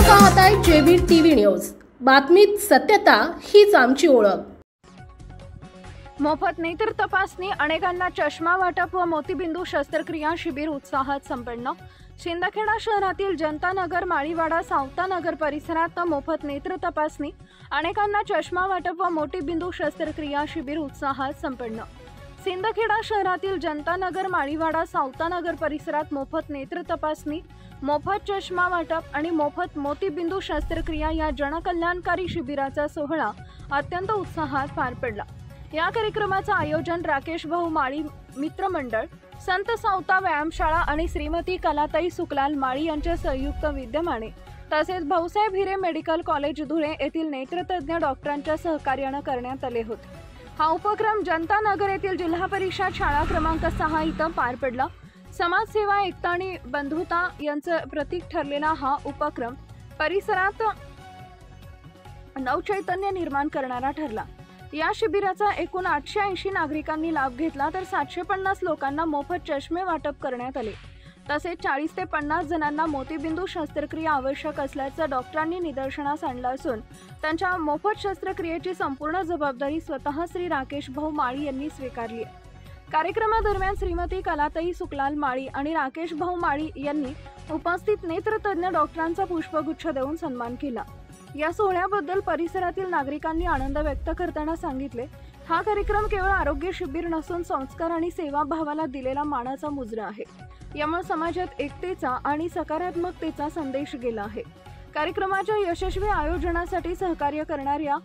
पाहताय JB TV news. बातमीत सत्यता हीच आमची ओळख। मोफत नेत्र तपासणी, अनेकांना चष्मा वाटप व मोतीबिंदू शस्त्रक्रिया शिबिर उत्साहात संपन्न। शिंदखेडा शहरातील जनता नगर, माळीवाडा, सावता नगर परिसरात मोफत नेत्र तपासणी, अनेकांना चष्मा वाटप व मोतीबिंदू शस्त्रक्रिया शिबिर उत्साहात संपन्न। शिंदखेडा शहरातील जनता नगर, माळीवाडा, सावता नगर परिसरात मोफत नेत्र तपासणी, मोफत चष्मा वाटप आणि मोफत मोतीबिंदू शस्त्रक्रिया या जनकल्याणकारी शिबिराचा सोहळा अत्यंत उत्साहात पार पडला। या कार्यक्रमाचे आयोजन राकेश भाऊ माळी मित्र मंडळ, संत सावता व्यायामशाळा आणि श्रीमती कलाताई सुकलाल माळी यांच्या संयुक्त विद्यमाने तसेच भाऊसाहेब हिरे मेडिकल कॉलेज धुळे येथील नेत्रतज्ञ डॉक्टरांच्या सहकार्याने करण्यात आले होते। हा उपक्रम जनता नगर येथील जिल्हा परिषद शाळा क्रमांक 6 इथं पार पडला। समाजसेवा, एकता आणि बंधुता यांचं प्रतीक ठरलेला हा उपक्रम परिसरात नवचैतन्य निर्माण करणारा ठरला। या शिबिराचा एकूण 880 नागरिकांनी लाभ घेतला, तर 750 लोकांना मोफत चष्मे वाटप करण्यात आले। तसेच 40 ते 50 जणांना मोतीबिंदू शस्त्रक्रिया आवश्यक असल्याचं डॉक्टरांनी निदर्शनास आणलं असून त्यांच्या मोफत शस्त्रक्रियेची संपूर्ण जबाबदारी स्वतः श्री राकेश भाऊ माळी यांनी स्वीकारली आहे। कार्यक्रमादरम्यान श्रीमती कलाताई सुकलाल माळी आणि राकेश भाऊ माळी यांनी उपस्थित नेत्रतज्ञ डॉक्टरांचा पुष्पगुच्छ देऊन सन्मान केला। या सोहळ्याबद्दल परिसरातील नागरिकांनी आनंद व्यक्त करताना सांगितले, हा कार्यक्रम केवळ आरोग्य शिबिर नसून संस्कार आणि सेवाभावाला दिलेला मानाचा मुजरा आहे। यामुळे समाजात एकतेचा आणि सकारात्मकतेचा संदेश गेला आहे। कार्यक्रमाच्या यशस्वी आयोजनासाठी सहकार्य करणाऱ्या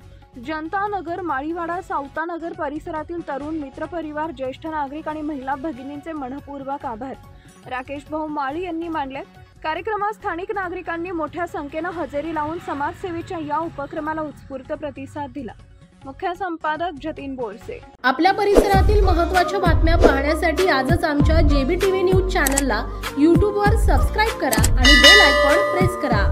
जनता नगर, माळीवाडा, सावता नगर परिसरातील तरुण मित्रपरिवार, ज्येष्ठ नागरिक आणि महिला भगिनींचे मनपूर्वक आभार राकेश भाऊ माळी यांनी मानले। कार्यक्रमात स्थानिक नागरिकांनी मोठ्या संख्येने हजेरी लावून समाजसेवेच्या या उपक्रमाला उत्स्फूर्त प्रतिसाद दिला। मुख्य संपादक जतीन बोरसे। आपल्या परिसरातील महत्त्वाच्या बातम्या पाहण्यासाठी आजच आमच्या जेबी टीव्ही न्यूज चॅनलला YouTube वर सबस्क्राइब करा आणि बेल आयकॉन प्रेस करा।